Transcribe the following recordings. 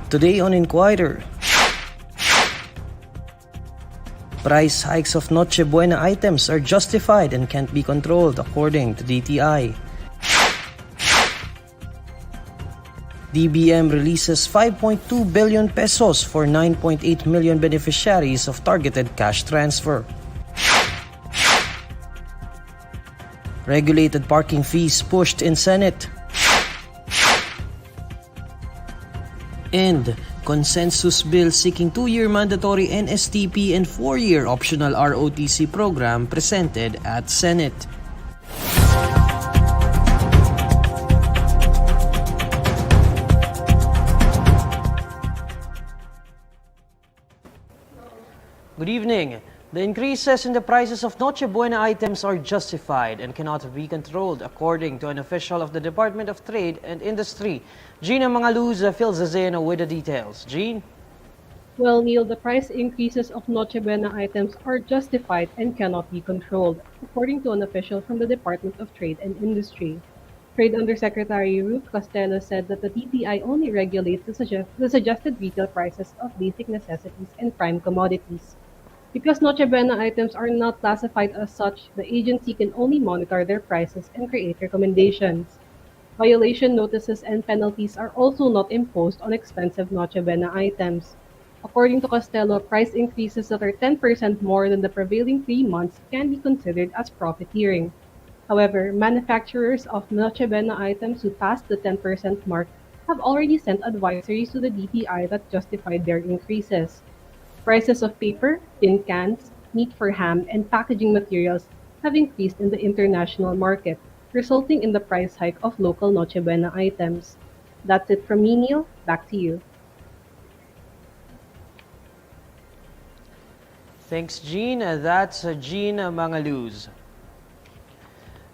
Today on Inquirer, price hikes of Noche Buena items are justified and can't be controlled according to DTI. DBM releases 5.2 billion pesos for 9.8 million beneficiaries of targeted cash transfer. Regulated parking fees pushed in Senate. And consensus bill seeking 2-year mandatory NSTP and 4-year optional ROTC program presented at Senate. Good evening. The increases in the prices of Noche Buena items are justified and cannot be controlled, according to an official of the Department of Trade and Industry. Gina Mangaluz fills us in with the details. Jean? Well, Neil, the price increases of Noche Buena items are justified and cannot be controlled, according to an official from the Department of Trade and Industry. Trade Undersecretary Ruth Costello said that the DTI only regulates the suggested retail prices of basic necessities and prime commodities. Because Noche Buena items are not classified as such, the agency can only monitor their prices and create recommendations. Violation notices and penalties are also not imposed on expensive Noche Buena items. According to Costello, price increases that are 10% more than the prevailing 3 months can be considered as profiteering. However, manufacturers of Noche Buena items who passed the 10% mark have already sent advisories to the DTI that justified their increases. Prices of paper, tin cans, meat for ham, and packaging materials have increased in the international market, resulting in the price hike of local Noche Buena items. That's it from me, Neil. Back to you. Thanks, Jean. That's Jean Mangaluz.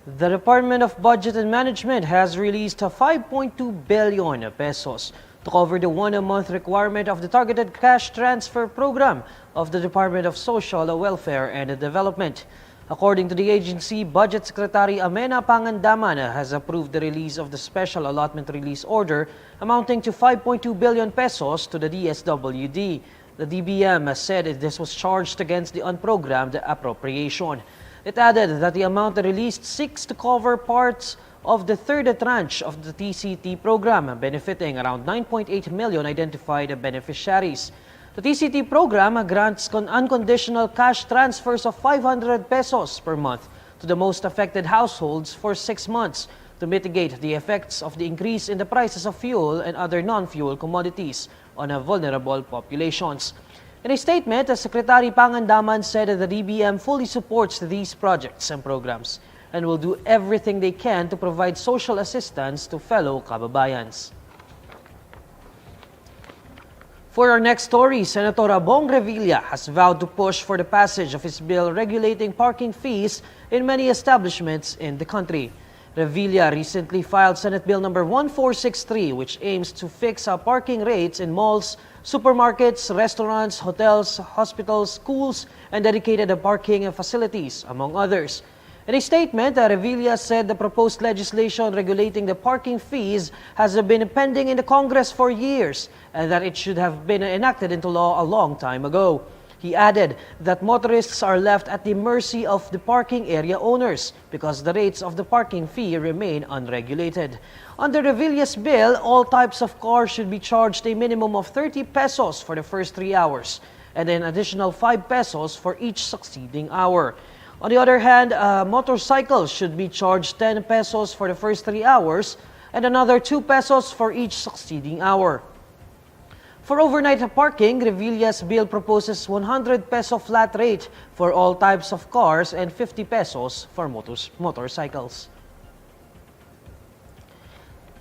The Department of Budget and Management has released 5.2 billion pesos to cover the 1-a-month requirement of the Targeted Cash Transfer Program of the Department of Social Welfare and Development. According to the agency, Budget Secretary Amena Pangandaman has approved the release of the Special Allotment Release Order amounting to 5.2 billion pesos to the DSWD. The DBM said this was charged against the unprogrammed appropriation. It added that the amount released seeks to cover parts of the third tranche of the TCT program, benefiting around 9.8 million identified beneficiaries. The TCT program grants unconditional cash transfers of 500 pesos per month to the most affected households for 6 months to mitigate the effects of the increase in the prices of fuel and other non-fuel commodities on vulnerable populations. In a statement, Secretary Pangandaman said that the DBM fully supports these projects and programs and will do everything they can to provide social assistance to fellow kababayans. For our next story, Senator Bong Revilla has vowed to push for the passage of his bill regulating parking fees in many establishments in the country. Revilla recently filed Senate Bill number 1463, which aims to fix parking rates in malls, supermarkets, restaurants, hotels, hospitals, schools, and dedicated parking facilities, among others. In a statement, Revilla said the proposed legislation regulating the parking fees has been pending in the Congress for years and that it should have been enacted into law a long time ago. He added that motorists are left at the mercy of the parking area owners because the rates of the parking fee remain unregulated. Under Revilla's bill, all types of cars should be charged a minimum of 30 pesos for the first 3 hours and an additional 5 pesos for each succeeding hour. On the other hand, motorcycles should be charged 10 pesos for the first 3 hours and another 2 pesos for each succeeding hour. For overnight parking, Revilla's bill proposes 100 peso flat rate for all types of cars and 50 pesos for motorcycles.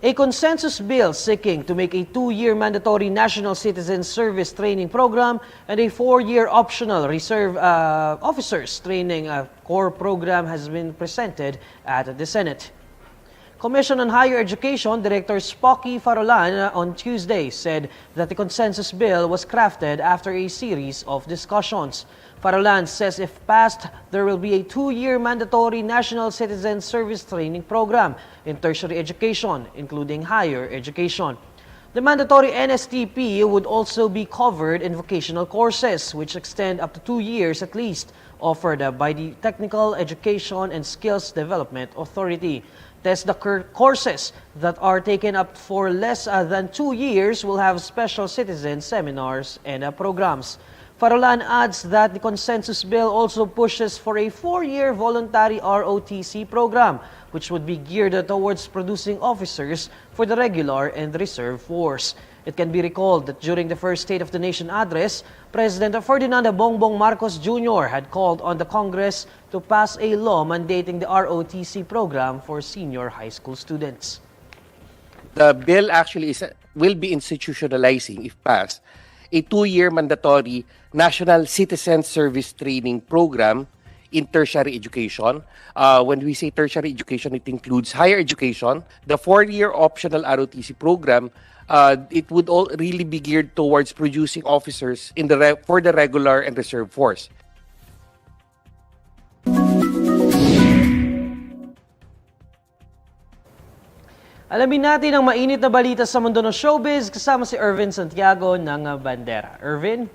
A consensus bill seeking to make a 2-year mandatory National Citizen Service Training Program and a 4-year optional Reserve Officers Training Corps program has been presented at the Senate. Commission on Higher Education Director Spocky Farolan on Tuesday said that the consensus bill was crafted after a series of discussions. Farolan says if passed, there will be a 2-year mandatory National Citizen Service Training Program in tertiary education, including higher education. The mandatory NSTP would also be covered in vocational courses, which extend up to 2 years at least, offered by the Technical Education and Skills Development Authority. The courses that are taken up for less than 2 years will have special citizen seminars and programs. Farolan adds that the consensus bill also pushes for a 4-year voluntary ROTC program, which would be geared towards producing officers for the regular and reserve force. It can be recalled that during the first State of the Nation address, President Ferdinand Bongbong Marcos Jr. had called on the Congress to pass a law mandating the ROTC program for senior high school students. The bill actually will be institutionalizing, if passed, a 2-year mandatory National Citizen Service Training Program in tertiary education. When we say tertiary education, it includes higher education. The 4-year optional ROTC program, it would all really be geared towards producing officers for the regular and reserve force. Alamin natin ang mainit na balita sa mundo ng showbiz kasama si Ervin Santiago ng Bandera. Ervin?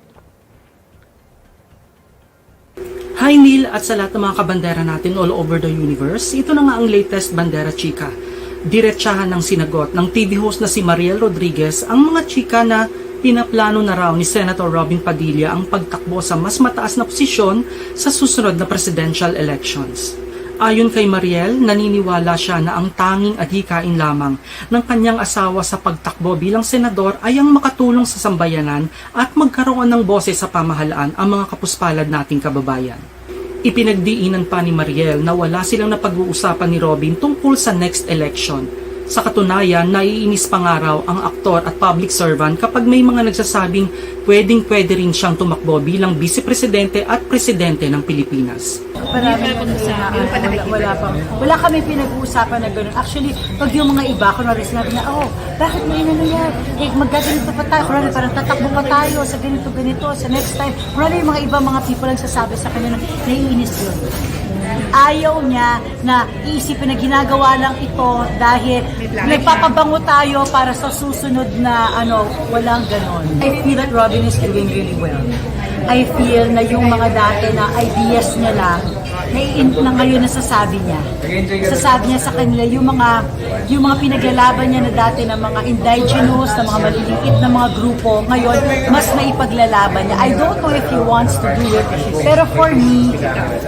Hi Neil at sa lahat ng mga kabandera natin all over the universe. Ito na nga ang latest Bandera Chika. Diretsahan ng sinagot ng TV host na si Mariel Rodriguez ang mga chika na pinaplano na raw ni Senator Robin Padilla ang pagtakbo sa mas mataas na posisyon sa susunod na presidential elections. Ayon kay Mariel, naniniwala siya na ang tanging adhikain lamang ng kanyang asawa sa pagtakbo bilang senador ay ang makatulong sa sambayanan at magkaroon ng boses sa pamahalaan ang mga kapuspalad nating kababayan. Ipinagdiinan pa ni Mariel na wala silang napag-uusapan ni Robin tungkol sa next election. Sa katunayan, naiinis pa nga raw ang aktor at public servant kapag may mga nagsasabing pwedeng-pwede rin siyang tumakbo bilang vice-presidente at presidente ng Pilipinas. Wala kami pinag-uusapan na gano'n. Actually, pag yung mga iba, kunwari sinabi na, bakit may ano yan? Maggaganito pa tayo. Kunwari, parang tatakbo pa tayo sa ganito, sa next time. Kunwari yung mga iba, mga people lang sasabi sa kanya na naiinis yun. Ayaw niya na iisipin na ginagawa lang ito dahil nagpapabango tayo para sa susunod na walang ganon. I feel that Robin is doing really well. I feel na yung mga dati na ideas niya lang, na ngayon nasasabi niya. Sasabi niya sa kanila yung mga pinaglalaban niya na dati na mga indigenous, na mga maliliit na mga grupo, ngayon mas maipaglalaban niya. I don't know if he wants to do it, pero for me,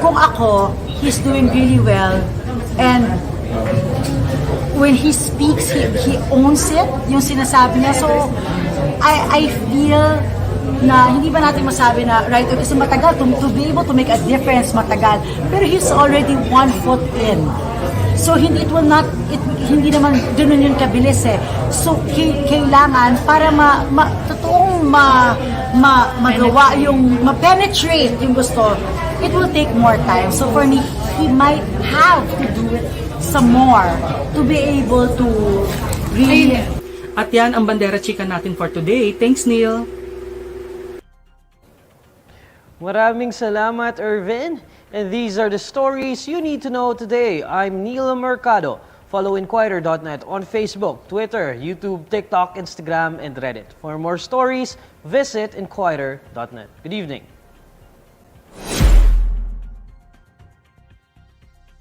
kung ako, he's doing really well, and when he speaks, he owns it, yung sinasabi niya. So, I feel na hindi ba natin masabi na right, kasi matagal to be able to make a difference, matagal, pero he's already 1 foot in. So hindi hindi naman ganoon yun kabilis eh. So kailangan para totoong magawa yung ma-penetrate yung gusto, it will take more time. So for me, he might have to do it some more to be able to really. At yan ang Bandera Chika natin for today. Thanks, Neil. Maraming salamat, Ervin. And these are the stories you need to know today. I'm Neil Mercado. Follow INQUIRER.net on Facebook, Twitter, YouTube, TikTok, Instagram, and Reddit. For more stories, visit INQUIRER.net. Good evening.